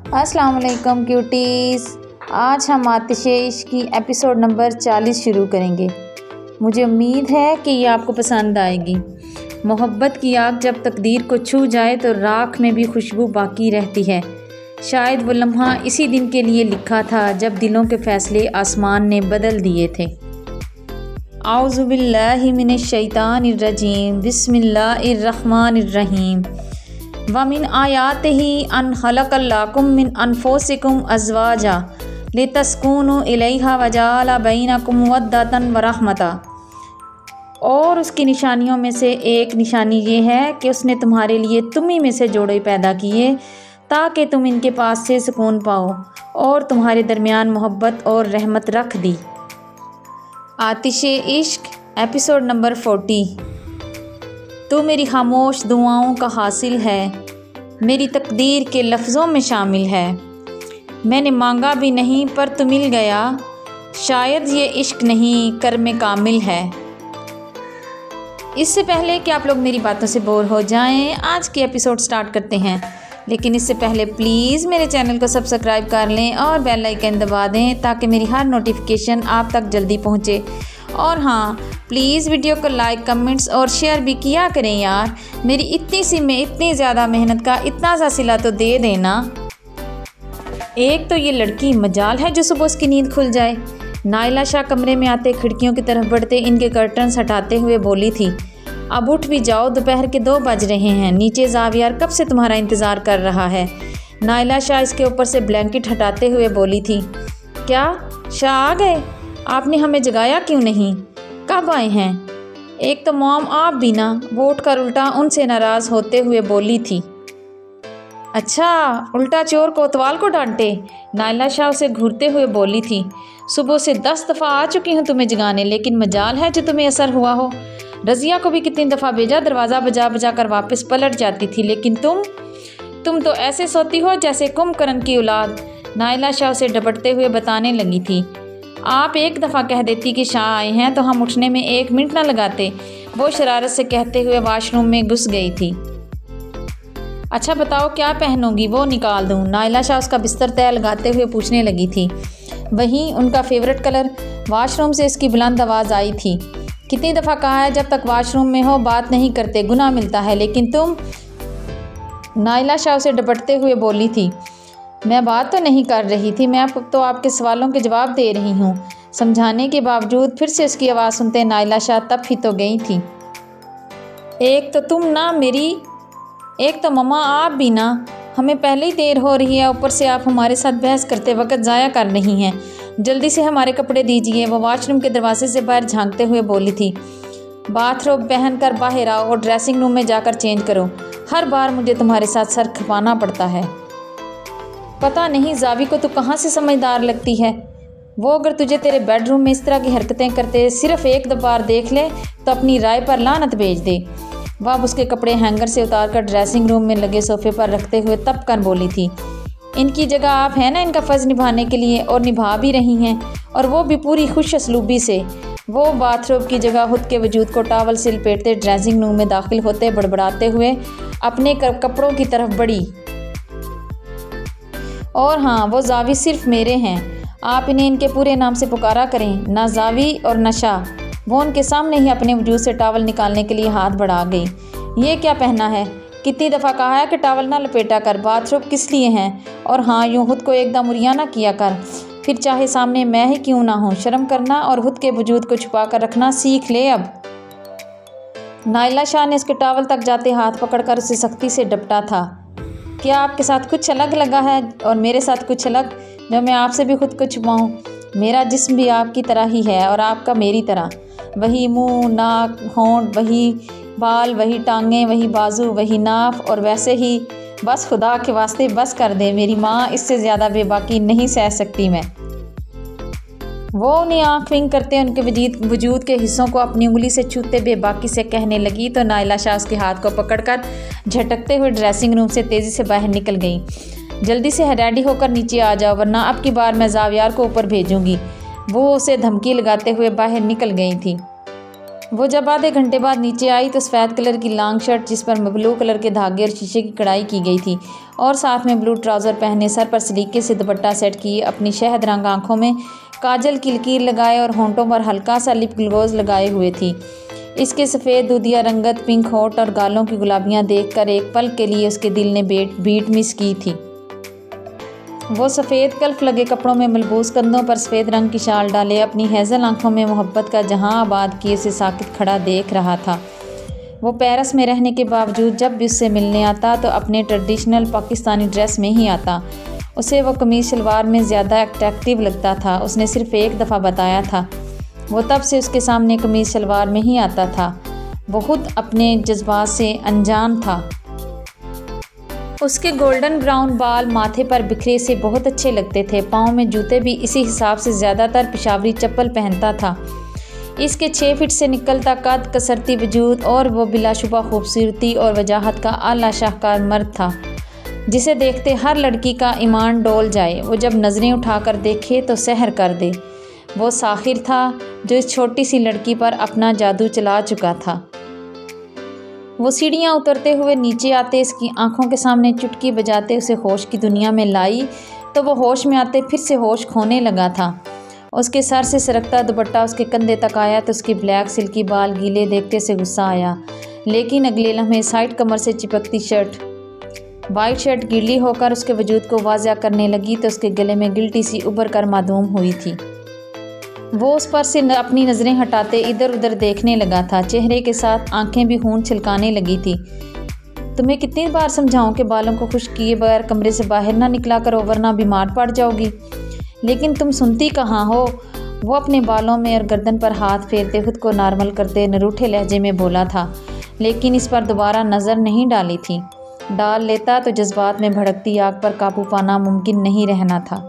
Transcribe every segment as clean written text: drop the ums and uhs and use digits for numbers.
अस्सलाम वालेकुम क्यूटीज़। आज हम आतिशे इश्क की एपिसोड नंबर 40 शुरू करेंगे। मुझे उम्मीद है कि ये आपको पसंद आएगी। मोहब्बत की आग जब तकदीर को छू जाए तो राख में भी खुशबू बाकी रहती है। शायद वो लम्हा इसी दिन के लिए लिखा था जब दिलों के फ़ैसले आसमान ने बदल दिए थे। आऊज़ु बिल्लाहि मिनश शैतानिर्रजीम, बिस्मिल्लाहिर्रहमानिर्रहीम। वमिन आयातिही अन खलक़ल्लाकुम मिन अनफुसिकुम अज़वाजा लितस्कुनु इलैहा वजअला बैनकुम मवद्दतन व रहमता। और उसकी निशानियों में से एक निशानी ये है कि उसने तुम्हारे लिए तुम ही में से जोड़े पैदा किए ताकि तुम इनके पास से सुकून पाओ, और तुम्हारे दरमियान मोहब्बत और रहमत रख दी। आतिशे इश्क एपिसोड नंबर 40। तू मेरी खामोश दुआओं का हासिल है, मेरी तकदीर के लफ्ज़ों में शामिल है। मैंने मांगा भी नहीं पर तू मिल गया, शायद ये इश्क नहीं कर्म कामिल है। इससे पहले कि आप लोग मेरी बातों से बोर हो जाएं, आज की एपिसोड स्टार्ट करते हैं। लेकिन इससे पहले प्लीज़ मेरे चैनल को सब्सक्राइब कर लें और बेल आइकन दबा दें ताकि मेरी हर नोटिफिकेशन आप तक जल्दी पहुंचे। और हाँ, प्लीज़ वीडियो को लाइक, कमेंट्स और शेयर भी किया करें यार। मेरी इतनी सी में इतनी ज़्यादा मेहनत का इतना सा सिला तो दे देना। एक तो ये लड़की मजाल है जो सुबह उसकी नींद खुल जाए। नाइला शाह कमरे में आते खिड़कियों की तरफ बढ़ते इनके कर्टन्स हटाते हुए बोली थी, अब उठ भी जाओ, दोपहर के 2 बज रहे हैं। नीचे जावियार कब से तुम्हारा इंतज़ार कर रहा है। नाइला शाह इसके ऊपर से ब्लैंकेट हटाते हुए बोली थी, क्या शाह आ गए? आपने हमें जगाया क्यों नहीं? कब आए हैं? एक तो मॉम आप भी ना। वो उठकर उल्टा उनसे नाराज़ होते हुए बोली थी, अच्छा उल्टा चोर कोतवाल को डांटे। नाइला शाह उसे घूरते हुए बोली थी, सुबह से 10 दफ़ा आ चुकी हूँ तुम्हें जगाने, लेकिन मजाल है जो तुम्हें असर हुआ हो। रज़िया को भी कितनी दफ़ा भेजा, दरवाज़ा बजा बजा कर वापस पलट जाती थी, लेकिन तुम तो ऐसे सोती हो जैसे कुंभकर्ण की औलाद। नाइला शाह उसे डपटते हुए बताने लगी थी, आप एक दफ़ा कह देती कि शाह आए हैं तो हम उठने में 1 मिनट ना लगाते। वो शरारत से कहते हुए वाशरूम में घुस गई थी। अच्छा बताओ क्या पहनोगी, वो निकाल दूँ? नाइला शाह उसका बिस्तर तय लगाते हुए पूछने लगी थी। वहीं उनका फेवरेट कलर। वाशरूम से इसकी बुलंद आवाज़ आई थी, कितनी दफ़ा कहा है जब तक वाशरूम में हो बात नहीं करते, गुनाह मिलता है। लेकिन तुम। नाइला शाह उसे डपटते हुए बोली थी, मैं बात तो नहीं कर रही थी, मैं तो आपके सवालों के जवाब दे रही हूँ। समझाने के बावजूद फिर से उसकी आवाज़ सुनते नाइला शाह तब ही तो गई थी। एक तो तुम ना मेरी, एक तो मम्मा आप भी ना। हमें पहले ही देर हो रही है, ऊपर से आप हमारे साथ बहस करते वक्त ज़ाया कर रही हैं। जल्दी से हमारे कपड़े दीजिए। वो वाशरूम के दरवाजे से बाहर झांकते हुए बोली थी, बाथरोब पहन कर बाहर आओ और ड्रेसिंग रूम में जाकर चेंज करो। हर बार मुझे तुम्हारे साथ सर खपाना पड़ता है। पता नहीं जावी को तू कहाँ से समझदार लगती है। वो अगर तुझे तेरे बेडरूम में इस तरह की हरकतें करते सिर्फ एक बार देख ले तो अपनी राय पर लानत भेज दे। वह अब उसके कपड़े हैंगर से उतारकर ड्रेसिंग रूम में लगे सोफे पर रखते हुए तब कर बोली थी, इनकी जगह आप हैं ना इनका फ़र्ज़ निभाने के लिए, और निभा भी रही हैं, और वो भी पूरी खुश असलूबी से। वो बाथरूम की जगह खुद के वजूद को टावल से लपेटते ड्रेसिंग रूम में दाखिल होते बड़बड़ाते हुए अपने कपड़ों की तरफ बढ़ी। और हाँ, वो जावी सिर्फ मेरे हैं, आप इन्हें इनके पूरे नाम से पुकारा करें, ना जावी और ना शाह। वो उनके सामने ही अपने वजूद से टावल निकालने के लिए हाथ बढ़ा गई। ये क्या पहना है? कितनी दफ़ा कहा है कि टावल ना लपेटा कर, बाथरूम किस लिए हैं? और हाँ, यूँ खुद को एकदम उरिया ना किया कर, फिर चाहे सामने मैं ही क्यों ना हूँ। शर्म करना और खुद के वजूद को छुपा कर रखना सीख ले अब। नाइला शाह ने उसके टावल तक जाते हाथ पकड़कर उसे सख्ती से डपटा था, क्या आपके साथ कुछ अलग लगा है और मेरे साथ कुछ अलग, जो मैं आपसे भी खुद को छुपाऊँ? मेरा जिस्म भी आपकी तरह ही है और आपका मेरी तरह। वही मुंह, नाक, होंठ, वही बाल, वही टांगें, वही बाजू, वही नाफ, और वैसे ही। बस खुदा के वास्ते बस कर दे मेरी माँ, इससे ज़्यादा बेबाकी नहीं सह सकती मैं। वो उन्हें आँख विंग करते उनके वजूद के हिस्सों को अपनी उंगली से छूते बेबाकी से कहने लगी तो नाइला शाह उसके हाथ को पकड़कर झटकते हुए ड्रेसिंग रूम से तेज़ी से बाहर निकल गई। जल्दी से रेडी होकर नीचे आ जाओ, वरना अब की बार मैं जावियार को ऊपर भेजूंगी। वो उसे धमकी लगाते हुए बाहर निकल गई थी। वो जब आधे घंटे बाद नीचे आई तो सफ़ेद कलर की लॉन्ग शर्ट जिस पर ब्लू कलर के धागे और शीशे की कढ़ाई की गई थी और साथ में ब्लू ट्राउज़र पहने, सर पर सलीके से दुपट्टा सेट किए, अपनी शहद रंग आँखों में काजल की लकीर लगाए और होंठों पर हल्का सा लिप ग्लोज लगाए हुए थी। इसके सफ़ेद दूधिया रंगत, पिंक होठ और गालों की गुलाबियाँ देखकर एक पल के लिए उसके दिल ने बीट मिस की थी। वो सफ़ेद कल्फ लगे कपड़ों में मलबूस, कंधों पर सफ़ेद रंग की शाल डाले, अपनी हैज़ल आंखों में मोहब्बत का जहां आबाद किए उसे साकित खड़ा देख रहा था। वो पेरिस में रहने के बावजूद जब भी उससे मिलने आता तो अपने ट्रेडिशनल पाकिस्तानी ड्रेस में ही आता। उसे वो कमीज़ शलवार में ज़्यादा अट्रैक्टिव लगता था। उसने सिर्फ एक दफ़ा बताया था। वो तब से उसके सामने कमीज़ शलवार में ही आता था। बहुत अपने जज्बात से अनजान था। उसके गोल्डन ब्राउन बाल माथे पर बिखरे से बहुत अच्छे लगते थे। पाँव में जूते भी इसी हिसाब से ज़्यादातर पेशावरी चप्पल पहनता था। इसके 6 फीट से निकलता कद, कसरती वजूद और वो बिलाशुबा खूबसूरती और वजाहत का आला शाहकार मर्द था जिसे देखते हर लड़की का ईमान डोल जाए। वो जब नज़रें उठाकर देखे तो सहर कर दे। वो साहिर था जो इस छोटी सी लड़की पर अपना जादू चला चुका था। वो सीढ़ियाँ उतरते हुए नीचे आते, इसकी आंखों के सामने चुटकी बजाते उसे होश की दुनिया में लाई तो वो होश में आते फिर से होश खोने लगा था। उसके सर से सरकता दुपट्टा उसके कंधे तक आया तो उसकी ब्लैक सिल्की बाल गीले देखते से गुस्सा आया, लेकिन अगले लम्हे साइड कमर से चिपकती वाइट शर्ट गीली होकर उसके वजूद को वाज़ा करने लगी तो उसके गले में गिल्टी सी उभर कर मादूम हुई थी। वो उस पर से अपनी नज़रें हटाते इधर उधर देखने लगा था। चेहरे के साथ आंखें भी खून छलकाने लगी थी। तुम्हें कितनी बार समझाऊं कि बालों को खुश्क किए बगैर कमरे से बाहर ना निकला करो वरना बीमार पड़ जाओगी, लेकिन तुम सुनती कहाँ हो। वो अपने बालों में और गर्दन पर हाथ फेरते खुद को नॉर्मल करते नरूठे लहजे में बोला था, लेकिन इस पर दोबारा नज़र नहीं डाली थी। डाल लेता तो जज्बात में भड़कती आग पर काबू पाना मुमकिन नहीं रहना था।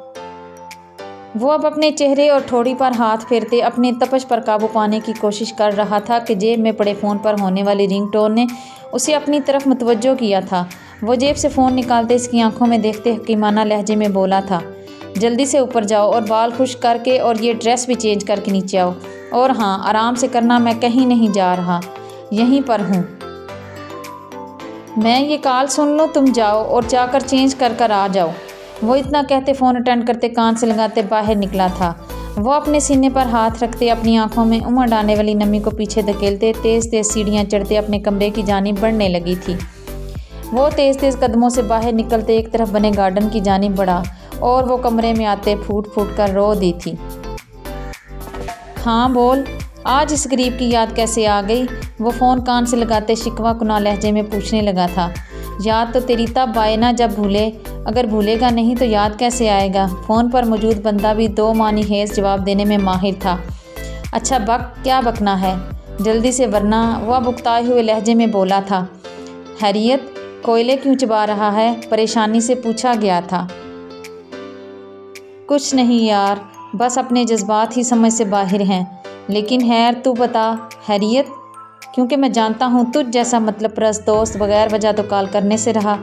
वो अब अपने चेहरे और ठोड़ी पर हाथ फेरते अपने तपश पर काबू पाने की कोशिश कर रहा था कि जेब में पड़े फ़ोन पर होने वाली रिंगटोन ने उसे अपनी तरफ मुतवज्जो किया था। वो जेब से फ़ोन निकालते इसकी आंखों में देखते हकीमाना लहजे में बोला था, जल्दी से ऊपर जाओ और बाल खुश्क करके और ये ड्रेस भी चेंज करके नीचे आओ। और हाँ, आराम से करना, मैं कहीं नहीं जा रहा, यहीं पर हूँ। मैं ये कॉल सुन लूँ, तुम जाओ और जाकर चेंज कर आ जाओ। वो इतना कहते फ़ोन अटेंड करते कान से लगाते बाहर निकला था। वो अपने सीने पर हाथ रखते अपनी आंखों में उमड़ आने वाली नमी को पीछे धकेलते तेज़ तेज़ सीढ़ियाँ चढ़ते अपने कमरे की जानिब बढ़ने लगी थी। वो तेज़ तेज़ कदमों से बाहर निकलते एक तरफ बने गार्डन की जानिब बढ़ा और वो कमरे में आते फूट फूट कर रो दी थी। हाँ बोल, आज इस गरीब की याद कैसे आ गई? वो फ़ोन कान से लगाते शिकवा कुना लहजे में पूछने लगा था। याद तो तेरी तब आए ना जब भूले, अगर भूलेगा नहीं तो याद कैसे आएगा? फ़ोन पर मौजूद बंदा भी 2 मानी हेज़ जवाब देने में माहिर था। अच्छा बक, क्या बकना है जल्दी से, वरना वह बुकताए हुए लहजे में बोला था। हैरियत, कोयले क्यों चबा रहा है? परेशानी से पूछा गया था। कुछ नहीं यार, बस अपने जज्बात ही समझ से बाहर हैं। लेकिन हैर तू बता। हैरियत, क्योंकि मैं जानता हूँ तुझ जैसा मतलब परस्त दोस्त बगैर वजह तो कॉल करने से रहा।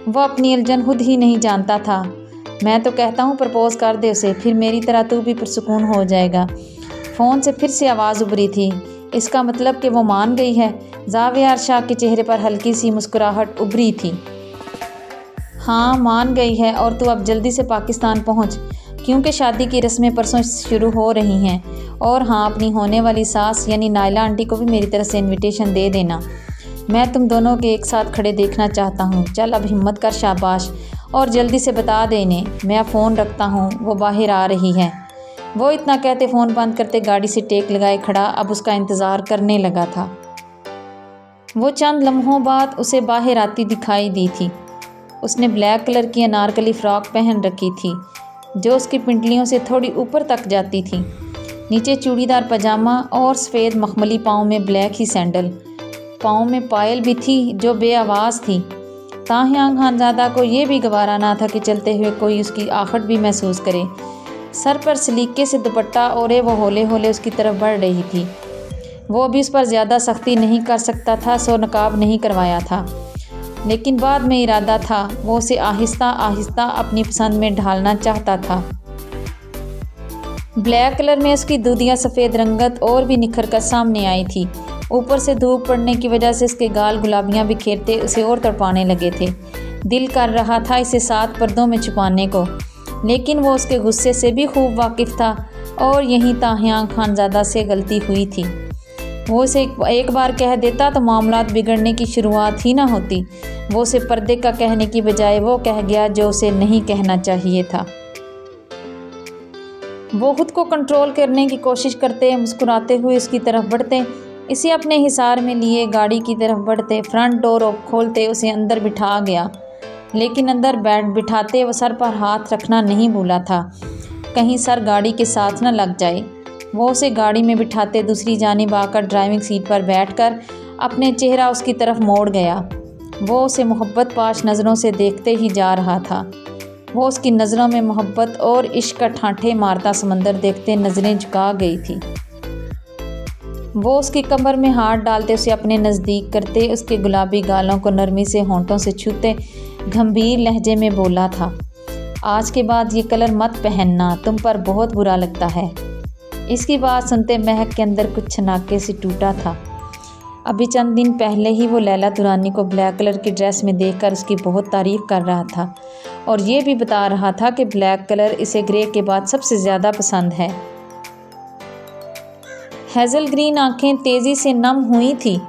वह अपनी उलझन खुद ही नहीं जानता था। मैं तो कहता हूँ प्रपोज़ कर दे उसे, फिर मेरी तरह तू भी पुरसुकून हो जाएगा। फ़ोन से फिर से आवाज़ उभरी थी। इसका मतलब कि वो मान गई है। जाविया शाह के चेहरे पर हल्की सी मुस्कुराहट उभरी थी। हाँ मान गई है, और तू अब जल्दी से पाकिस्तान पहुँच, क्योंकि शादी की रस्में परसों शुरू हो रही हैं। और हाँ, अपनी होने वाली सास यानी नायला आंटी को भी मेरी तरफ से इनविटेशन दे देना। मैं तुम दोनों के एक साथ खड़े देखना चाहता हूँ। चल अब हिम्मत कर शाबाश, और जल्दी से बता दे इन्हें। मैं फ़ोन रखता हूँ, वो बाहर आ रही है। वो इतना कहते फ़ोन बंद करते गाड़ी से टेक लगाए खड़ा अब उसका इंतज़ार करने लगा था। वो चंद लम्हों बाद उसे बाहर आती दिखाई दी थी। उसने ब्लैक कलर की अनारकली फ़्रॉक पहन रखी थी जो उसकी पिंडलियों से थोड़ी ऊपर तक जाती थी। नीचे चूड़ीदार पजामा और सफ़ेद मखमली, पाँव में ब्लैक ही सैंडल। पाँव में पायल भी थी जो बेआवाज़ थी। ताहियां खानज़ादा को यह भी गवारा ना था कि चलते हुए कोई उसकी आहट भी महसूस करे। सर पर सलीके से दुपट्टा ओढ़े वो होले होले उसकी तरफ बढ़ रही थी। वो भी उस पर ज़्यादा सख्ती नहीं कर सकता था, सो नकाब नहीं करवाया था। लेकिन बाद में इरादा था, वो उसे आहिस्ता आहिस्ता अपनी पसंद में ढालना चाहता था। ब्लैक कलर में उसकी दूधिया सफ़ेद रंगत और भी निखर कर सामने आई थी। ऊपर से धूप पड़ने की वजह से उसके गाल गुलाबियाँ बिखेरते उसे और तड़पाने लगे थे। दिल कर रहा था इसे 7 पर्दों में छुपाने को, लेकिन वो उसके गुस्से से भी खूब वाकिफ़ था और यहीं ताहियां खानज़ादा से गलती हुई थी। वो उसे एक बार कह देता तो मामलात बिगड़ने की शुरुआत ही ना होती। वो उसे पर्दे का कहने की बजाय वो कह गया जो उसे नहीं कहना चाहिए था। वो खुद को कंट्रोल करने की कोशिश करते, मुस्कुराते हुए उसकी तरफ बढ़ते, इसे अपने हिसार में लिए गाड़ी की तरफ बढ़ते, फ्रंट डोर खोलते उसे अंदर बिठा गया। लेकिन अंदर बिठाते वो सर पर हाथ रखना नहीं भूला था, कहीं सर गाड़ी के साथ न लग जाए। वो उसे गाड़ी में बिठाते दूसरी जानिब आकर ड्राइविंग सीट पर बैठकर अपने चेहरा उसकी तरफ मोड़ गया। वो उसे मोहब्बत पाश नज़रों से देखते ही जा रहा था। वो उसकी नज़रों में मोहब्बत और इश्क का ठाठे मारता समंदर देखते नज़रें झुका गई थी। वो उसकी कमर में हाथ डालते उसे अपने नज़दीक करते, उसके गुलाबी गालों को नरमी से होंठों से छूते गंभीर लहजे में बोला था, आज के बाद ये कलर मत पहनना, तुम पर बहुत बुरा लगता है। इसकी बात सुनते महक के अंदर कुछ छनाके से टूटा था। अभी चंद दिन पहले ही वो लैला दुरानी को ब्लैक कलर की ड्रेस में देखकर उसकी बहुत तारीफ़ कर रहा था और ये भी बता रहा था कि ब्लैक कलर इसे ग्रे के बाद सबसे ज़्यादा पसंद है। हेज़ल ग्रीन आंखें तेज़ी से नम हुई थी,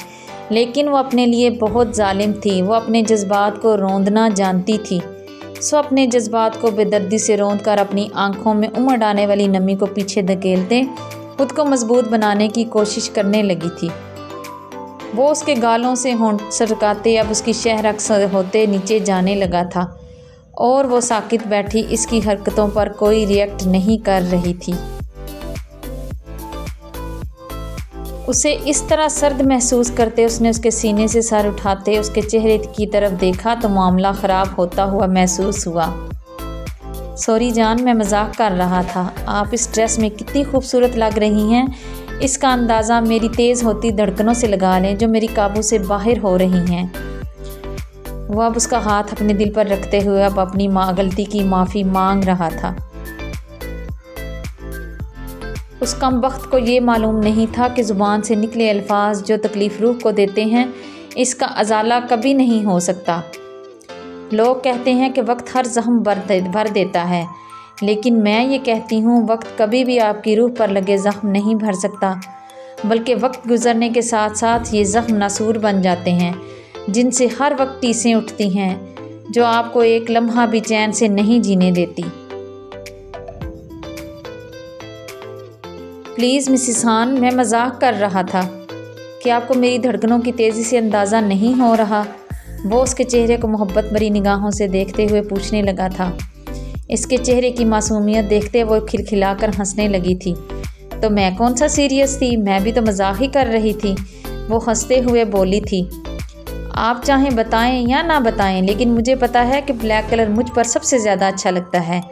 लेकिन वो अपने लिए बहुत जालिम थी। वो अपने जज्बात को रौंदना जानती थी। सो अपने जज्बात को बेदर्दी से रौंद कर अपनी आंखों में उमड़ आने वाली नमी को पीछे धकेलते खुद को मजबूत बनाने की कोशिश करने लगी थी। वो उसके गालों से होंठ सरकाते अब उसकी शहरक होते नीचे जाने लगा था और वो साकित बैठी इसकी हरकतों पर कोई रिएक्ट नहीं कर रही थी। उसे इस तरह सर्द महसूस करते उसने उसके सीने से सर उठाते उसके चेहरे की तरफ देखा तो मामला ख़राब होता हुआ महसूस हुआ। सॉरी जान, मैं मजाक कर रहा था। आप इस ड्रेस में कितनी खूबसूरत लग रही हैं, इसका अंदाज़ा मेरी तेज़ होती धड़कनों से लगा लें जो मेरी काबू से बाहर हो रही हैं। वह अब उसका हाथ अपने दिल पर रखते हुए अब अपनी गलती की माफ़ी मांग रहा था। उस कम वक्त को ये मालूम नहीं था कि ज़ुबान से निकले अल्फाज जो तकलीफ़ रूह को देते हैं इसका अजाला कभी नहीं हो सकता। लोग कहते हैं कि वक्त हर ज़ख्म भर देता है, लेकिन मैं ये कहती हूँ वक्त कभी भी आपकी रूह पर लगे ज़ख्म नहीं भर सकता, बल्कि वक्त गुज़रने के साथ साथ ये ज़ख्म नासूर बन जाते हैं जिनसे हर वक्त टीसें उठती हैं जो आपको एक लम्हा भी चैन से नहीं जीने देती। प्लीज़ मिसिस हान, मैं मजाक कर रहा था कि आपको मेरी धड़कनों की तेज़ी से अंदाज़ा नहीं हो रहा। वो उसके चेहरे को मोहब्बत भरी निगाहों से देखते हुए पूछने लगा था। इसके चेहरे की मासूमियत देखते वो खिलखिलाकर हंसने लगी थी। तो मैं कौन सा सीरियस थी, मैं भी तो मजाक ही कर रही थी। वो हंसते हुए बोली थी, आप चाहें बताएं या ना बताएं, लेकिन मुझे पता है कि ब्लैक कलर मुझ पर सबसे ज़्यादा अच्छा लगता है।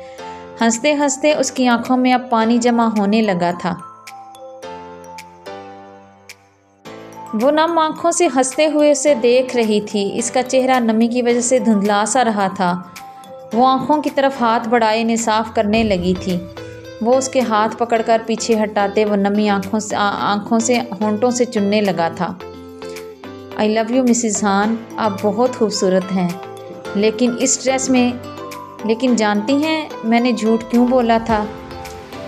हंसते हंसते उसकी आंखों में अब पानी जमा होने लगा था। वो नम आंखों से हंसते हुए उसे देख रही थी। इसका चेहरा नमी की वजह से धुंधला सा रहा था। वो आंखों की तरफ हाथ बढ़ाए इन्हें साफ करने लगी थी। वो उसके हाथ पकड़कर पीछे हटाते वो नमी आंखों से होंठों से चुनने लगा था। आई लव यू मिसिस हान, आप बहुत खूबसूरत हैं, लेकिन इस ड्रेस में, लेकिन जानती हैं मैंने झूठ क्यों बोला था।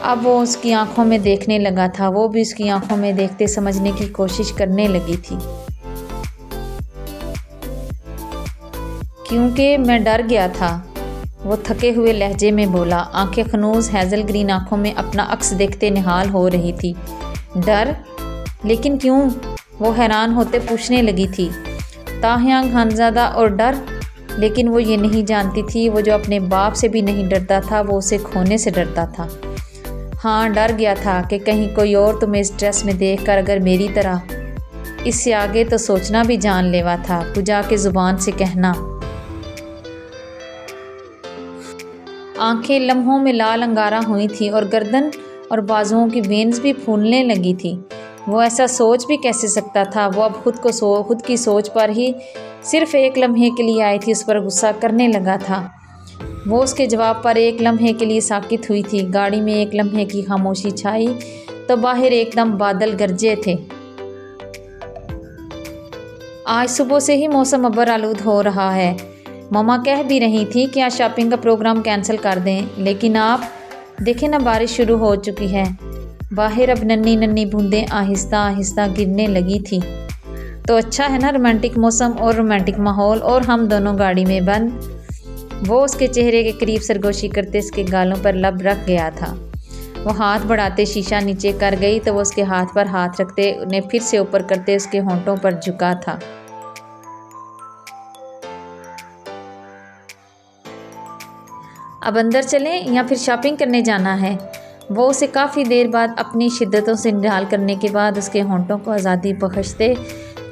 अब वो उसकी आंखों में देखने लगा था। वो भी उसकी आंखों में देखते समझने की कोशिश करने लगी थी। क्योंकि मैं डर गया था, वो थके हुए लहजे में बोला। आंखें खनूज हेज़ल ग्रीन आंखों में अपना अक्स देखते निहाल हो रही थी। डर? लेकिन क्यों? वो हैरान होते पूछने लगी थी। ताहियां खानज़ादा और डर? लेकिन वो ये नहीं जानती थी वो जो अपने बाप से भी नहीं डरता था वो उसे खोने से डरता था। हाँ, डर गया था कि कहीं कोई और तुम्हें इस ड्रेस में देखकर अगर मेरी तरह, इससे आगे तो सोचना भी जानलेवा था। तू जाके ज़ुबान से कहना। आंखें लम्हों में लाल अंगारा हुई थी और गर्दन और बाजुओं की वेन्स भी फूलने लगी थी। वो ऐसा सोच भी कैसे सकता था। वो अब खुद की सोच पर ही सिर्फ एक लम्हे के लिए आई थी उस पर गुस्सा करने लगा था। वो उसके जवाब पर एक लम्हे के लिए साकित हुई थी। गाड़ी में एक लम्हे की खामोशी छाई तो बाहर एकदम बादल गरजे थे। आज सुबह से ही मौसम अब्बर आलूद हो रहा है। मम्मा कह भी रही थी कि आज शॉपिंग का प्रोग्राम कैंसिल कर दें, लेकिन आप देखें ना, बारिश शुरू हो चुकी है। बाहर अब नन्ही नन्ही बूंदें आहिस्ता आहिस्ता गिरने लगी थी। तो अच्छा है ना, रोमांटिक मौसम और रोमांटिक माहौल, और हम दोनों गाड़ी में बंद। वो उसके चेहरे के करीब सरगोशी करते उसके गालों पर लब रख गया था। वो हाथ बढ़ाते शीशा नीचे कर गई तो वो उसके हाथ पर हाथ रखते उन्हें फिर से ऊपर करते उसके होंठों पर झुका था। अब अंदर चलें या फिर शॉपिंग करने जाना है? वो उसे काफ़ी देर बाद अपनी शिद्दतों से निढाल करने के बाद उसके होंठों को आज़ादी बख्शते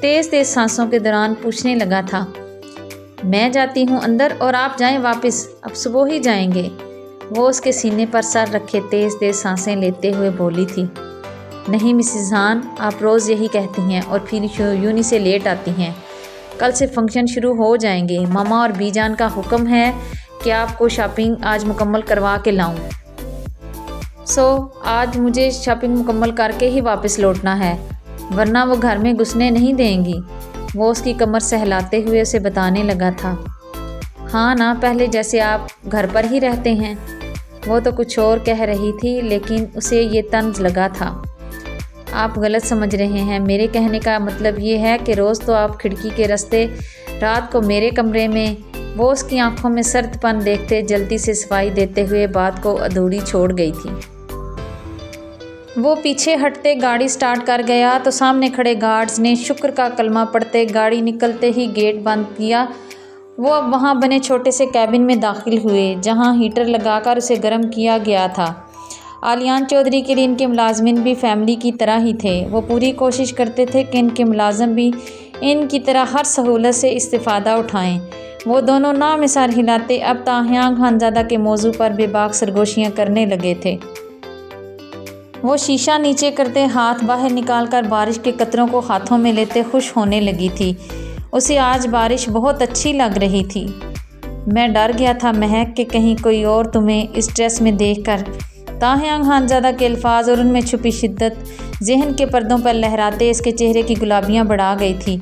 तेज़ तेज़ सांसों के दौरान पूछने लगा था। मैं जाती हूँ अंदर और आप जाएं वापस, अब सुबह ही जाएंगे। वो उसके सीने पर सर रखे तेज़ तेज़ सांसें लेते हुए बोली थी। नहीं मिसेस हान, आप रोज़ यही कहती हैं और फिर यूनी से लेट आती हैं। कल से फंक्शन शुरू हो जाएंगे। मामा और बीजान का हुक्म है कि आपको शॉपिंग आज मुकम्मल करवा के लाऊं। आज मुझे शॉपिंग मुकम्मल करके ही वापस लौटना है, वरना वो घर में घुसने नहीं देंगी। वो उसकी कमर सहलाते हुए उसे बताने लगा था। हाँ ना, पहले जैसे आप घर पर ही रहते हैं। वो तो कुछ और कह रही थी, लेकिन उसे ये तंज लगा था। आप गलत समझ रहे हैं। मेरे कहने का मतलब ये है कि रोज़ तो आप खिड़की के रास्ते रात को मेरे कमरे में। वो उसकी आंखों में सर्दपन देखते जल्दी से सफाई देते हुए बात को अधूरी छोड़ गई थी। वो पीछे हटते गाड़ी स्टार्ट कर गया तो सामने खड़े गार्ड्स ने शुक्र का कलमा पढ़ते गाड़ी निकलते ही गेट बंद किया। वो अब वहाँ बने छोटे से कैबिन में दाखिल हुए जहाँ हीटर लगाकर उसे गर्म किया गया था। आलियान चौधरी के लिए इनके मुलाजमिन भी फैमिली की तरह ही थे। वो पूरी कोशिश करते थे कि इनके मुलाजम भी इनकी तरह हर सहूलत से इस्तिफ़ादा उठाएं। वो दोनों नामिसाल हिलाते अब ताहियांग खानज़ादा के मौजू पर बेबाक सरगोशियाँ करने लगे थे। वो शीशा नीचे करते हाथ बाहर निकालकर बारिश के कतरों को हाथों में लेते खुश होने लगी थी। उसे आज बारिश बहुत अच्छी लग रही थी। मैं डर गया था महक कि कहीं कोई और तुम्हें इस ड्रेस में देखकर। ताहियांग खानज़ादा के अल्फाज और उनमें छुपी शिद्दत जहन के पर्दों पर लहराते इसके चेहरे की गुलाबियाँ बढ़ा गई थी।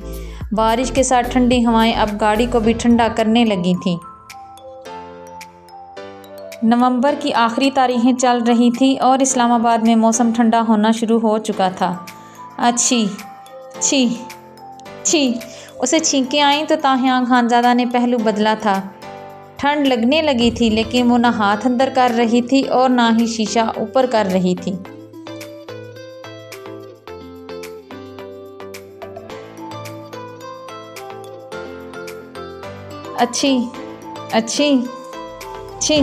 बारिश के साथ ठंडी हवाएं अब गाड़ी को भी ठंडा करने लगी थीं। नवंबर की आखिरी तारीखें चल रही थी और इस्लामाबाद में मौसम ठंडा होना शुरू हो चुका था। अच्छी छी छी उसे छींकें आईं तो ताहियांग खानज़ादा ने पहलू बदला था। ठंड लगने लगी थी, लेकिन वो ना हाथ अंदर कर रही थी और ना ही शीशा ऊपर कर रही थी। अच्छी अच्छी छी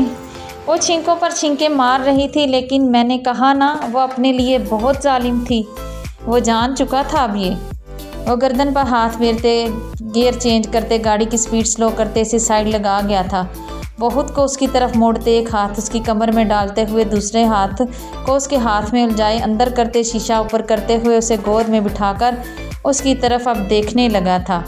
वो छींकों पर छींकें मार रही थी, लेकिन मैंने कहा ना, वो अपने लिए बहुत जालिम थी। वो जान चुका था अब ये। वो गर्दन पर हाथ फेरते गियर चेंज करते गाड़ी की स्पीड स्लो करते से साइड लगा गया था। वो खुद को उसकी तरफ मोड़ते एक हाथ उसकी कमर में डालते हुए दूसरे हाथ को उसके हाथ में उलझाए अंदर करते शीशा ऊपर करते हुए उसे गोद में बिठाकर उसकी तरफ अब देखने लगा था।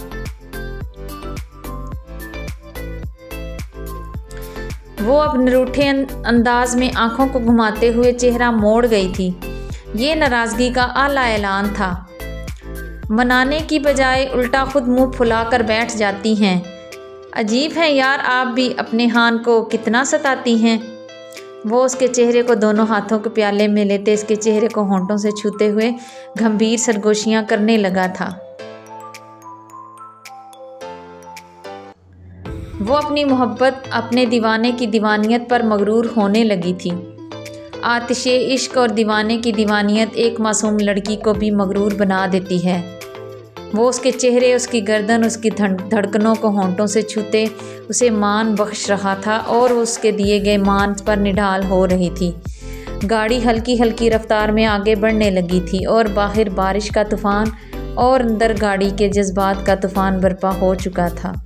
वो अब निरूठे अंदाज में आंखों को घुमाते हुए चेहरा मोड़ गई थी। ये नाराज़गी का आला ऐलान था। मनाने की बजाय उल्टा खुद मुंह फुलाकर बैठ जाती हैं। अजीब है यार, आप भी अपने हान को कितना सताती हैं। वो उसके चेहरे को दोनों हाथों के प्याले में लेते इसके चेहरे को होंठों से छूते हुए गंभीर सरगोशियां करने लगा था। वो अपनी मोहब्बत, अपने दीवाने की दीवानियत पर मगरूर होने लगी थी। आतिशे इश्क और दीवाने की दीवानियत एक मासूम लड़की को भी मगरूर बना देती है। वो उसके चेहरे, उसकी गर्दन, उसकी धड़कनों को होंठों से छूते उसे मान बख्श रहा था और उसके दिए गए मान पर निढाल हो रही थी। गाड़ी हल्की हल्की रफ्तार में आगे बढ़ने लगी थी और बाहर बारिश का तूफ़ान और अंदर गाड़ी के जज्बात का तूफ़ान बर्पा हो चुका था।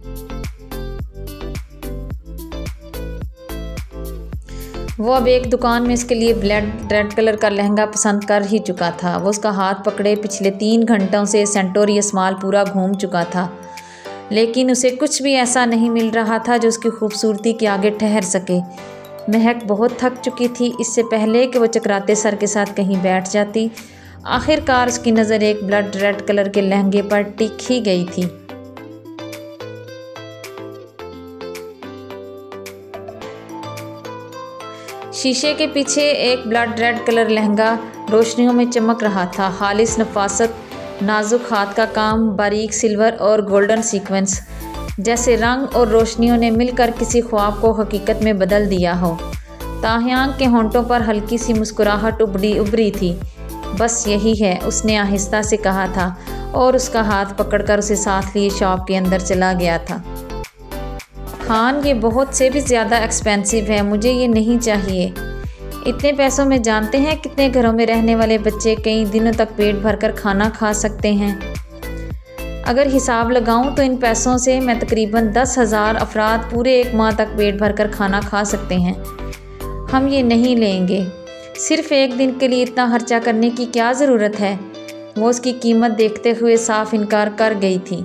वो अब एक दुकान में इसके लिए रेड कलर का लहंगा पसंद कर ही चुका था। वो उसका हाथ पकड़े पिछले 3 घंटों से सेंटोरियस मॉल पूरा घूम चुका था। लेकिन उसे कुछ भी ऐसा नहीं मिल रहा था जो उसकी खूबसूरती के आगे ठहर सके। महक बहुत थक चुकी थी। इससे पहले कि वो चकराते सर के साथ कहीं बैठ जाती, आखिरकार उसकी नज़र एक ब्लड रेड कलर के लहंगे पर टिक ही गई थी। शीशे के पीछे एक ब्लड रेड कलर लहंगा रोशनियों में चमक रहा था। खालिस नफासत, नाजुक हाथ का काम, बारीक सिल्वर और गोल्डन सीक्वेंस, जैसे रंग और रोशनियों ने मिलकर किसी ख्वाब को हकीकत में बदल दिया हो। ताहयांग के होंठों पर हल्की सी मुस्कुराहट उभरी थी। बस यही है, उसने आहिस्ता से कहा था और उसका हाथ पकड़कर उसे साथ लिए शॉप के अंदर चला गया था। खान, ये बहुत से भी ज़्यादा एक्सपेंसिव है, मुझे ये नहीं चाहिए। इतने पैसों में जानते हैं कितने घरों में रहने वाले बच्चे कई दिनों तक पेट भरकर खाना खा सकते हैं। अगर हिसाब लगाऊं तो इन पैसों से मैं तकरीबन 10,000 अफराद पूरे एक माह तक पेट भरकर खाना खा सकते हैं। हम ये नहीं लेंगे। सिर्फ एक दिन के लिए इतना खर्चा करने की क्या ज़रूरत है? वो उसकी कीमत देखते हुए साफ इनकार कर गई थी।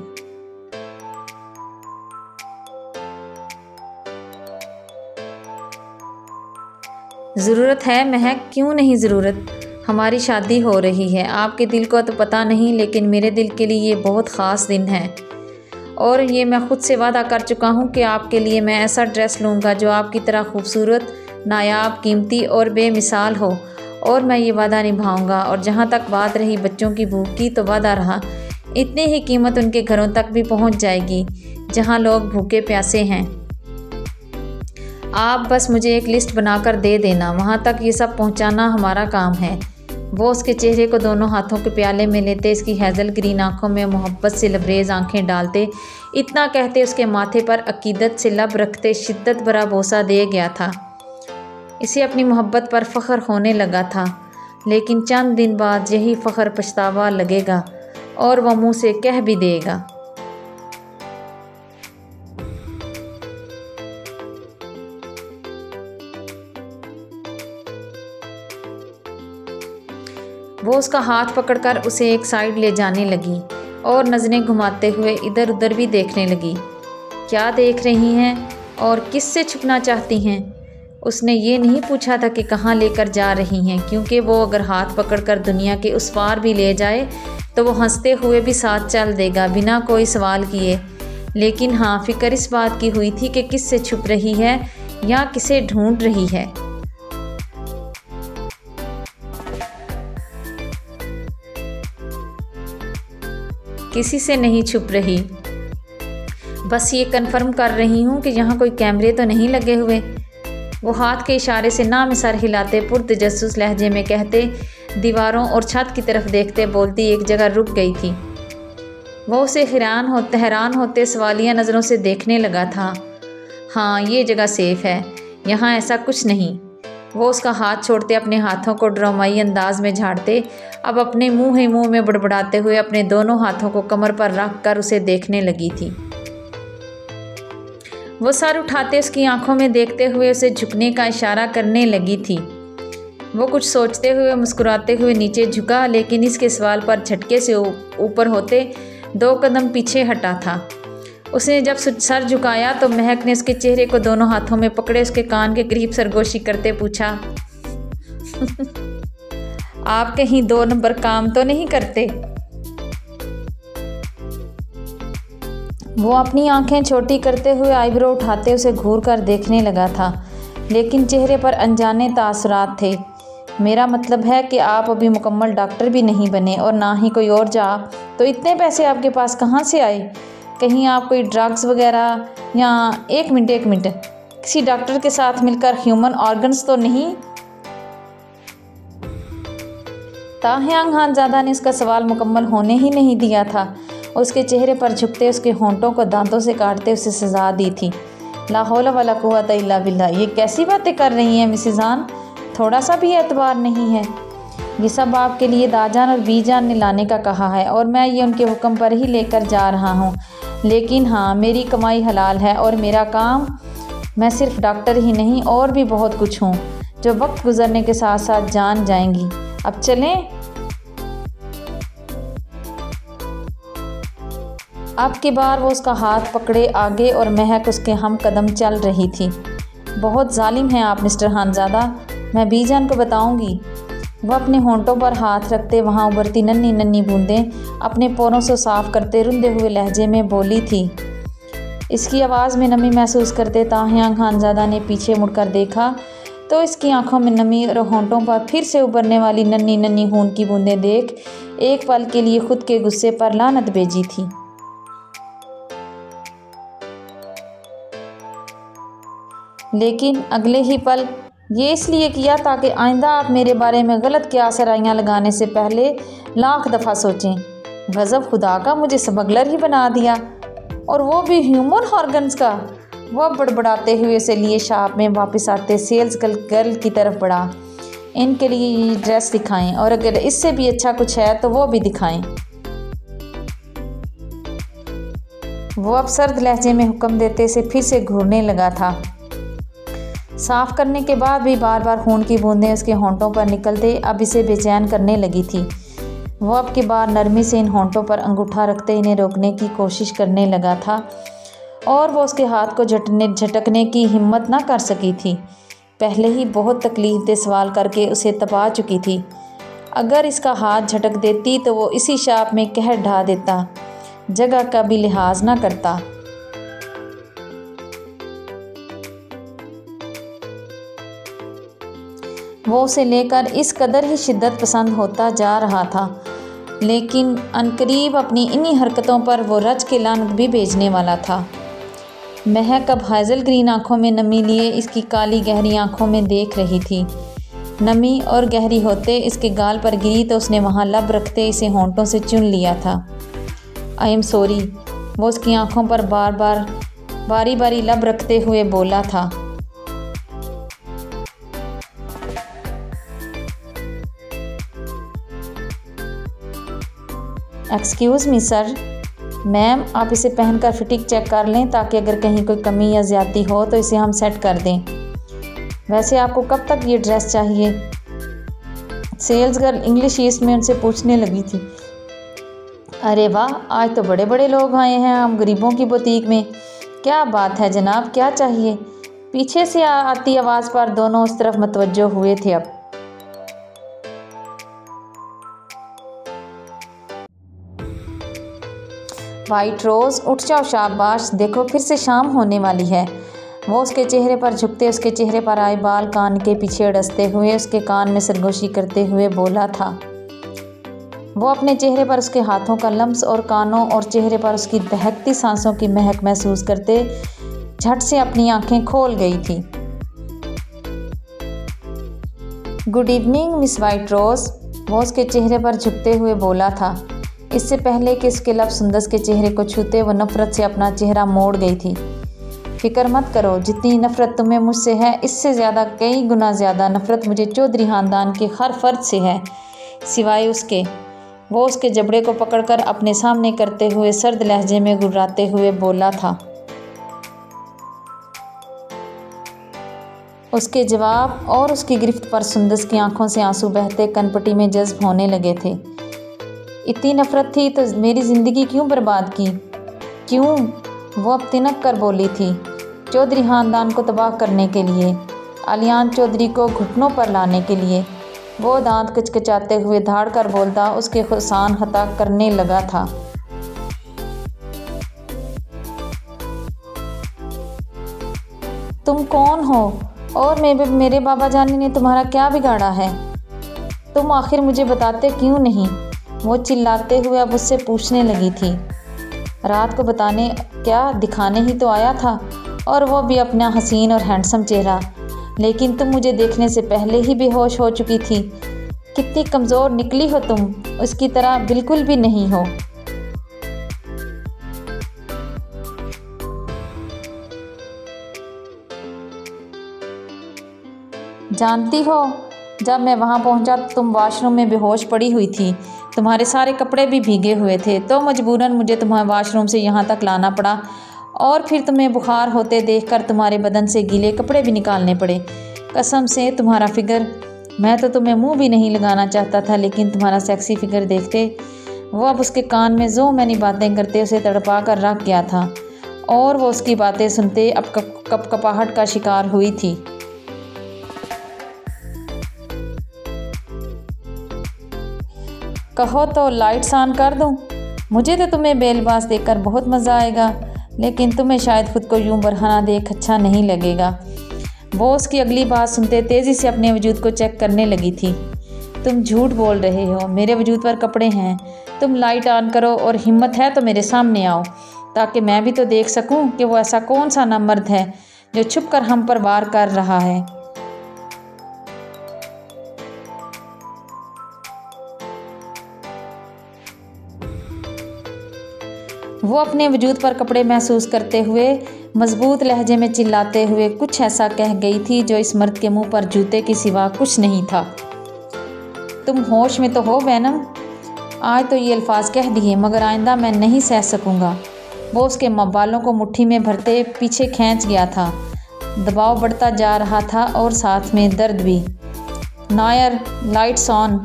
ज़रूरत है महक, क्यों नहीं ज़रूरत? हमारी शादी हो रही है। आपके दिल को तो पता नहीं, लेकिन मेरे दिल के लिए ये बहुत ख़ास दिन है। और ये मैं ख़ुद से वादा कर चुका हूँ कि आपके लिए मैं ऐसा ड्रेस लूँगा जो आपकी तरह खूबसूरत, नायाब, कीमती और बेमिसाल हो। और मैं ये वादा निभाऊँगा। और जहाँ तक बात रही बच्चों की भूख की, तो वादा रहा इतनी ही कीमत उनके घरों तक भी पहुँच जाएगी जहाँ लोग भूखे प्यासे हैं। आप बस मुझे एक लिस्ट बनाकर दे देना, वहाँ तक ये सब पहुँचाना हमारा काम है। वो उसके चेहरे को दोनों हाथों के प्याले में लेते, इसकी हैज़ल ग्रीन आँखों में मोहब्बत से लबरेज आंखें डालते, इतना कहते उसके माथे पर अकीदत से लब रखते शिद्दत भरा बोसा दे गया था। इसे अपनी मोहब्बत पर फ़ख्र होने लगा था, लेकिन चंद दिन बाद यही फ़ख्र पछतावा लगेगा और वह मुँह से कह भी देगा। वो उसका हाथ पकड़कर उसे एक साइड ले जाने लगी और नज़रें घुमाते हुए इधर उधर भी देखने लगी। क्या देख रही हैं और किससे छुपना चाहती हैं? उसने ये नहीं पूछा था कि कहाँ लेकर जा रही हैं, क्योंकि वो अगर हाथ पकड़कर दुनिया के उस पार भी ले जाए तो वो हंसते हुए भी साथ चल देगा बिना कोई सवाल किए। लेकिन हाँ, फिक्र इस बात की हुई थी कि किससे छुप रही है या किसे ढूंढ रही है। किसी से नहीं छुप रही, बस ये कन्फर्म कर रही हूँ कि यहाँ कोई कैमरे तो नहीं लगे हुए। वो हाथ के इशारे से नाम सर हिलाते, पुरतजस्सुस लहजे में कहते, दीवारों और छत की तरफ देखते बोलती एक जगह रुक गई थी। वो उसे हैरान होते सवालिया नज़रों से देखने लगा था। हाँ, ये जगह सेफ़ है, यहाँ ऐसा कुछ नहीं। वो उसका हाथ छोड़ते अपने हाथों को ड्रामाई अंदाज में झाड़ते, अब अपने मुंह ही मुंह में बड़बड़ाते हुए अपने दोनों हाथों को कमर पर रख कर उसे देखने लगी थी। वो सर उठाते उसकी आंखों में देखते हुए उसे झुकने का इशारा करने लगी थी। वो कुछ सोचते हुए मुस्कुराते हुए नीचे झुका, लेकिन इसके सवाल पर झटके से ऊपर होते 2 कदम पीछे हटा था। उसने जब सर झुकाया तो महक ने उसके चेहरे को दोनों हाथों में पकड़े उसके कान के करीब सरगोशी करते पूछा, आप कहीं 2 नंबर काम तो नहीं करते? वो अपनी आंखें छोटी करते हुए आईब्रो उठाते उसे घूर कर देखने लगा था, लेकिन चेहरे पर अनजाने तासुरात थे। मेरा मतलब है कि आप अभी मुकम्मल डॉक्टर भी नहीं बने और ना ही कोई और जॉब, तो इतने पैसे आपके पास कहाँ से आए? कहीं आप कोई ड्रग्स वगैरह या एक मिनट किसी डॉक्टर के साथ मिलकर ह्यूमन ऑर्गन्स तो नहीं? ताहयांग खानज़ादा ने उसका सवाल मुकम्मल होने ही नहीं दिया था। उसके चेहरे पर झुकते उसके होंठों को दांतों से काटते उसे सजा दी थी। ला हौला वला कुव्वता इल्ला बिल्लाह, ये कैसी बातें कर रही हैं मिसेज़ आन? थोड़ा सा भी एतबार नहीं है। ये सब आपके लिए दाजान और बीजान ने लाने का कहा है और मैं ये उनके हुक्म पर ही लेकर जा रहा हूँ। लेकिन हाँ, मेरी कमाई हलाल है और मेरा काम, मैं सिर्फ डॉक्टर ही नहीं और भी बहुत कुछ हूँ जो वक्त गुजरने के साथ साथ जान जाएंगी। अब चलें? अब की बार वो उसका हाथ पकड़े आगे और महक उसके हम कदम चल रही थी। बहुत जालिम हैं आप मिस्टर खानज़ादा, मैं बीजान को बताऊंगी। वह अपने होंठों पर हाथ रखते वहाँ उभरती नन्ही नन्ही बूंदें अपने पोरों से साफ करते रुंधे हुए लहजे में बोली थी। इसकी आवाज़ में नमी महसूस करते ताहियां खानज़ादा ने पीछे मुड़कर देखा तो इसकी आंखों में नमी और होंठों पर फिर से उभरने वाली नन्ही नन्ही खून की बूंदें देख एक पल के लिए खुद के गुस्से पर लानत भेजी थी। लेकिन अगले ही पल ये इसलिए किया ताकि आइंदा आप मेरे बारे में गलत क़यास-ए-राइयां लगाने से पहले लाख दफ़ा सोचें। गज़ब खुदा का, मुझे स्मगलर ही बना दिया, और वो भी ह्यूमन ऑर्गन्स का। वह बड़बड़ाते हुए उसे लिए शॉप में वापस आते सेल्स गर्ल की तरफ बढ़ा। इनके लिए ये ड्रेस दिखाएं और अगर इससे भी अच्छा कुछ है तो वो भी दिखाएं। वो अब सर्द लहजे में हुक्म देते से फिर से घूरने लगा था। साफ करने के बाद भी बार बार खून की बूंदें उसके होंठों पर निकलते अब इसे बेचैन करने लगी थी। वो अब की बार नरमी से इन होंठों पर अंगूठा रखते इन्हें रोकने की कोशिश करने लगा था और वो उसके हाथ को झटकने की हिम्मत ना कर सकी थी। पहले ही बहुत तकलीफदेह सवाल करके उसे तपा चुकी थी। अगर इसका हाथ झटक देती तो वो इसी शाप में कहर ढा देता, जगह का भी लिहाज ना करता। वो उसे लेकर इस कदर ही शिद्दत पसंद होता जा रहा था, लेकिन अनकरीब अपनी इन्हीं हरकतों पर वो रच के लानत भी भेजने वाला था। महक अब हाइजल ग्रीन आँखों में नमी लिए इसकी काली गहरी आँखों में देख रही थी। नमी और गहरी होते इसके गाल पर गिरी तो उसने वहाँ लब रखते इसे होंठों से चुन लिया था। आई एम सॉरी, वो उसकी आँखों पर बारी बारी लब रखते हुए बोला था। Excuse me sir. मैम, आप इसे पहनकर फिटिंग चेक कर लें ताकि अगर कहीं कोई कमी या ज़्यादती हो तो इसे हम सेट कर दें। वैसे आपको कब तक ये ड्रेस चाहिए? सेल्स गर्ल इंग्लिश ईस्ट में उनसे पूछने लगी थी। अरे वाह, आज तो बड़े बड़े लोग आए हैं हम गरीबों की बुटीक में। क्या बात है जनाब, क्या चाहिए? पीछे से आती आवाज़ पर दोनों उस तरफ मतवज्जो हुए थे। अब वाइट रोज़, उठ जाओ, शाबाश, देखो फिर से शाम होने वाली है। वो उसके चेहरे पर झुकते उसके चेहरे पर आए बाल कान के पीछे अड़सते हुए उसके कान में सरगोशी करते हुए बोला था। वो अपने चेहरे पर उसके हाथों का लम्स और कानों और चेहरे पर उसकी दहकती सांसों की महक महसूस करते झट से अपनी आंखें खोल गई थी। गुड इवनिंग मिस वाइट रोज़, वो उसके चेहरे पर झुकते हुए बोला था। इससे पहले कि इसके लब सुंदस के चेहरे को छूते वो नफ़रत से अपना चेहरा मोड़ गई थी। फिक्र मत करो, जितनी नफ़रत तुम्हें मुझसे है इससे ज़्यादा, कई गुना ज़्यादा नफ़रत मुझे चौधरी ख़ानदान के हर फर्द से है, सिवाय उसके। वो उसके जबड़े को पकड़कर अपने सामने करते हुए सर्द लहजे में गुर्राते हुए बोला था। उसके जवाब और उसकी गिरफ्त पर सुंदस की आंखों से आंसू बहते कनपटी में जज्ब होने लगे थे। इतनी नफ़रत थी तो मेरी ज़िंदगी क्यों बर्बाद की? क्यों? वो अब तिनक कर बोली थी। चौधरी ख़ानदान को तबाह करने के लिए, आलियान चौधरी को घुटनों पर लाने के लिए। वो दांत कचकचाते हुए धाड़ कर बोलता उसके खुसान खता करने लगा था। तुम कौन हो और मेरे बाबा जानी ने तुम्हारा क्या बिगाड़ा है? तुम आखिर मुझे बताते क्यों नहीं? वो चिल्लाते हुए अब उससे पूछने लगी थी। रात को बताने क्या, दिखाने ही तो आया था, और वो भी अपना हसीन और हैंडसम चेहरा। लेकिन तुम मुझे देखने से पहले ही बेहोश हो चुकी थी। कितनी कमज़ोर निकली हो तुम, उसकी तरह बिल्कुल भी नहीं हो। जानती हो, जब मैं वहाँ पहुँचा तो तुम वॉशरूम में बेहोश पड़ी हुई थी। तुम्हारे सारे कपड़े भी भीगे हुए थे, तो मजबूरन मुझे तुम्हें वॉशरूम से यहाँ तक लाना पड़ा, और फिर तुम्हें बुखार होते देखकर तुम्हारे बदन से गीले कपड़े भी निकालने पड़े। कसम से तुम्हारा फिगर, मैं तो तुम्हें मुंह भी नहीं लगाना चाहता था, लेकिन तुम्हारा सेक्सी फिगर देखते वो अब उसके कान में जो मैंने बातें करते उसे तड़पा कर रख गया था और वो उसकी बातें सुनते अब कपकपाहट का शिकार हुई थी। कहो तो लाइट्स ऑन कर दूं? मुझे तो तुम्हें बेलबाज देखकर बहुत मज़ा आएगा, लेकिन तुम्हें शायद खुद को यूं बरहना देख अच्छा नहीं लगेगा। वो उसकी अगली बात सुनते तेज़ी से अपने वजूद को चेक करने लगी थी। तुम झूठ बोल रहे हो, मेरे वजूद पर कपड़े हैं। तुम लाइट ऑन करो और हिम्मत है तो मेरे सामने आओ, ताकि मैं भी तो देख सकूं कि वो ऐसा कौन सा नामर्द है जो छुप कर हम पर वार कर रहा है। वो अपने वजूद पर कपड़े महसूस करते हुए मजबूत लहजे में चिल्लाते हुए कुछ ऐसा कह गई थी जो इस मर्द के मुंह पर जूते के सिवा कुछ नहीं था। तुम होश में तो हो वैनम? आज तो ये अल्फाज कह दिए, मगर आइंदा मैं नहीं सह सकूंगा। वो उसके बालों को मुट्ठी में भरते पीछे खींच गया था। दबाव बढ़ता जा रहा था और साथ में दर्द भी। Nair, lights on.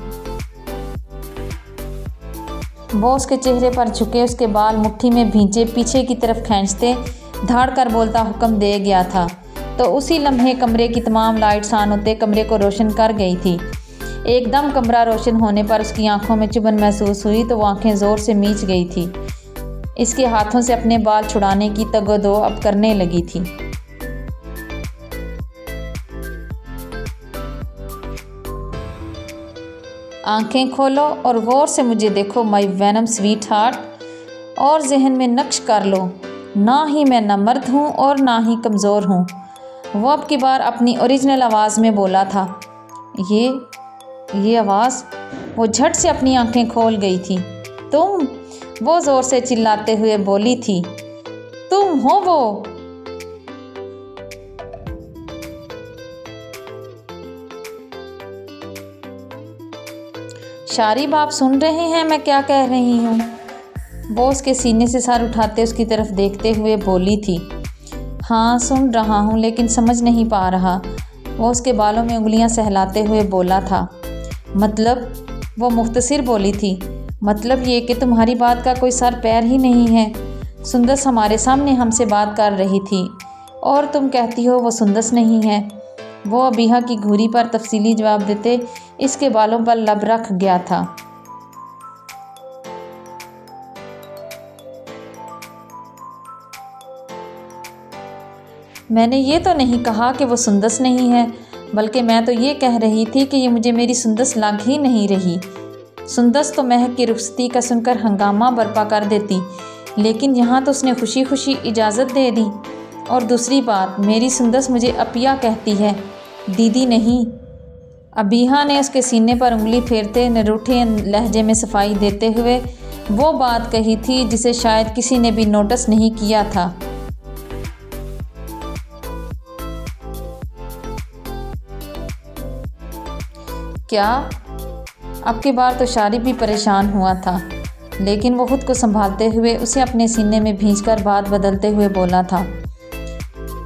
वो उसके चेहरे पर झुके उसके बाल मुट्ठी में भींचे पीछे की तरफ खींचते धाड़ कर बोलता हुक्म दे गया था, तो उसी लम्हे कमरे की तमाम लाइट्स ऑन होते कमरे को रोशन कर गई थी। एकदम कमरा रोशन होने पर उसकी आंखों में चुभन महसूस हुई तो वो आंखें ज़ोर से मीच गई थी। इसके हाथों से अपने बाल छुड़ाने की तगदो अब करने लगी थी। आंखें खोलो और गौर से मुझे देखो माय वैनम स्वीट हार्ट, और जहन में नक्श कर लो, ना ही मैं नामर्द हूँ और ना ही कमज़ोर हूँ। वो अब की बार अपनी ओरिजिनल आवाज़ में बोला था। ये आवाज़। वो झट से अपनी आंखें खोल गई थी। तुम? वो ज़ोर से चिल्लाते हुए बोली थी। तुम हो वो? शारिब, आप सुन रहे हैं मैं क्या कह रही हूँ? वो उसके सीने से सर उठाते उसकी तरफ देखते हुए बोली थी। हाँ सुन रहा हूँ, लेकिन समझ नहीं पा रहा। वो उसके बालों में उंगलियां सहलाते हुए बोला था। मतलब? वो मुख्तसिर बोली थी। मतलब ये कि तुम्हारी बात का कोई सर पैर ही नहीं है। सुंदस हमारे सामने हमसे बात कर रही थी और तुम कहती हो वो सुंदस नहीं है। वो अबीहा की घूरी पर तफसीली जवाब देते इसके बालों पर लब रख गया था। मैंने ये तो नहीं कहा कि वो सुंदस नहीं है, बल्कि मैं तो ये कह रही थी कि ये मुझे मेरी सुंदस लग ही नहीं रही। सुंदस तो महक की रुखसती का सुनकर हंगामा बर्पा कर देती, लेकिन यहाँ तो उसने खुशी खुशी इजाज़त दे दी। और दूसरी बात, मेरी सुंदस मुझे अपिया कहती है, दीदी नहीं। अबीहा ने उसके सीने पर उंगली फेरते निरूठे लहजे में सफाई देते हुए वो बात कही थी जिसे शायद किसी ने भी नोटिस नहीं किया था। क्या? अब की बार तो शारिब भी परेशान हुआ था, लेकिन वो खुद को संभालते हुए उसे अपने सीने में भींचकर बात बदलते हुए बोला था।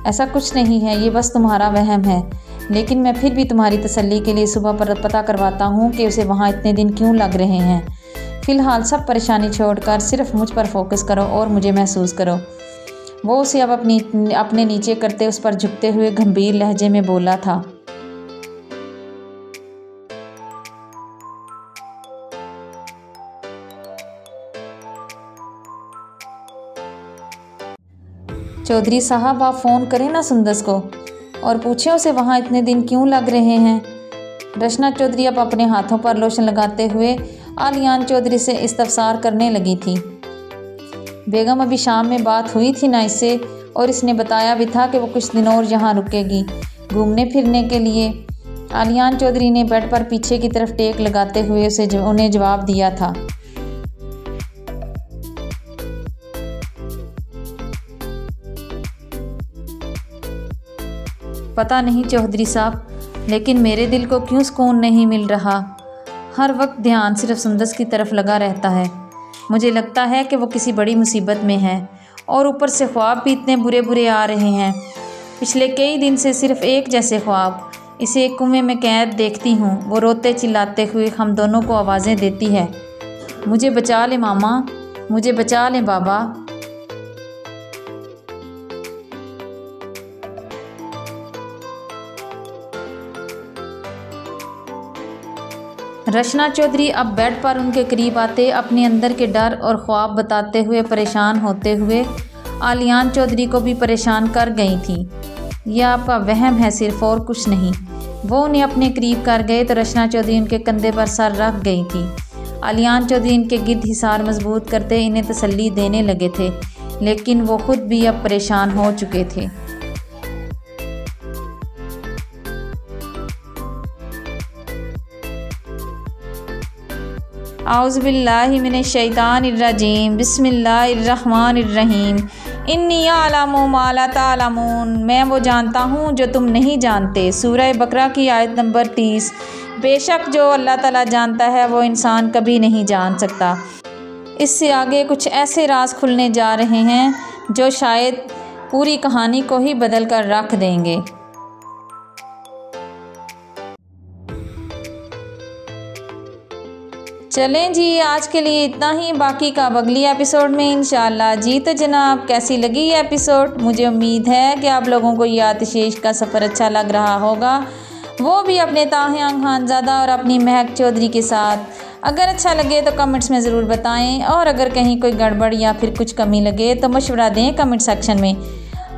ऐसा कुछ नहीं है, ये बस तुम्हारा वहम है, लेकिन मैं फिर भी तुम्हारी तसल्ली के लिए सुबह पर पता करवाता हूँ कि उसे वहाँ इतने दिन क्यों लग रहे हैं। फ़िलहाल सब परेशानी छोड़कर सिर्फ मुझ पर फोकस करो और मुझे महसूस करो। वो उसे अब अपने नीचे करते उस पर झुकते हुए गंभीर लहजे में बोला था। चौधरी साहब, आप फ़ोन करें ना सुंदस को और पूछें उसे वहाँ इतने दिन क्यों लग रहे हैं। रचना चौधरी अब अपने हाथों पर लोशन लगाते हुए आलियान चौधरी से इस्तफसार करने लगी थी। बेगम, अभी शाम में बात हुई थी ना इससे, और इसने बताया भी था कि वो कुछ दिन और यहाँ रुकेगी घूमने फिरने के लिए। आलियान चौधरी ने बेड पर पीछे की तरफ टेक लगाते हुए उन्हें जवाब दिया था। पता नहीं चौधरी साहब, लेकिन मेरे दिल को क्यों सुकून नहीं मिल रहा। हर वक्त ध्यान सिर्फ सुंदस की तरफ लगा रहता है। मुझे लगता है कि वो किसी बड़ी मुसीबत में है, और ऊपर से ख्वाब भी इतने बुरे बुरे आ रहे हैं। पिछले कई दिन से सिर्फ एक जैसे ख्वाब। इसे एक कुएं में कैद देखती हूँ, वो रोते चिल्लाते हुए हम दोनों को आवाज़ें देती है। मुझे बचा ले मामा, मुझे बचा ले बाबा। रचना चौधरी अब बेड पर उनके करीब आते अपने अंदर के डर और ख्वाब बताते हुए परेशान होते हुए आलियान चौधरी को भी परेशान कर गई थी। यह आपका वहम है सिर्फ, और कुछ नहीं। वो उन्हें अपने करीब कर गए तो रचना चौधरी उनके कंधे पर सर रख गई थी। आलियान चौधरी इनके गिर्द हिसार मजबूत करते इन्हें तसल्ली देने लगे थे, लेकिन वो खुद भी अब परेशान हो चुके थे। आउज़ुबिल्लाहि मिनश्शैतानिर्रजीम, बिस्मिल्लाहिर्रहमानिर्रहीम। इन्नी अअलमु मा ला तालमून, मैं वो जानता हूँ जो तुम नहीं जानते। सूरह बकरा की आयत नंबर 30। बेशक जो अल्लाह ताला जानता है वो इंसान कभी नहीं जान सकता। इससे आगे कुछ ऐसे राज खुलने जा रहे हैं जो शायद पूरी कहानी को ही बदल कर रख देंगे। चलें जी, आज के लिए इतना ही। बाकी का अब अगली एपिसोड में इंशाअल्लाह। जी तो जनाब, कैसी लगी ये एपिसोड? मुझे उम्मीद है कि आप लोगों को ये आतिशेष का सफ़र अच्छा लग रहा होगा, वो भी अपने ताहियां खानज़ादा और अपनी महक चौधरी के साथ। अगर अच्छा लगे तो कमेंट्स में ज़रूर बताएं, और अगर कहीं कोई गड़बड़ या फिर कुछ कमी लगे तो मशवरा दें कमेंट सेक्शन में।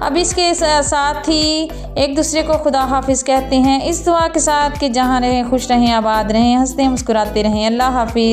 अब इसके साथ ही एक दूसरे को खुदा हाफिज़ कहते हैं, इस दुआ के साथ कि जहाँ रहें खुश रहें, आबाद रहें, हंसते मुस्कुराते रहें। अल्लाह हाफिज़।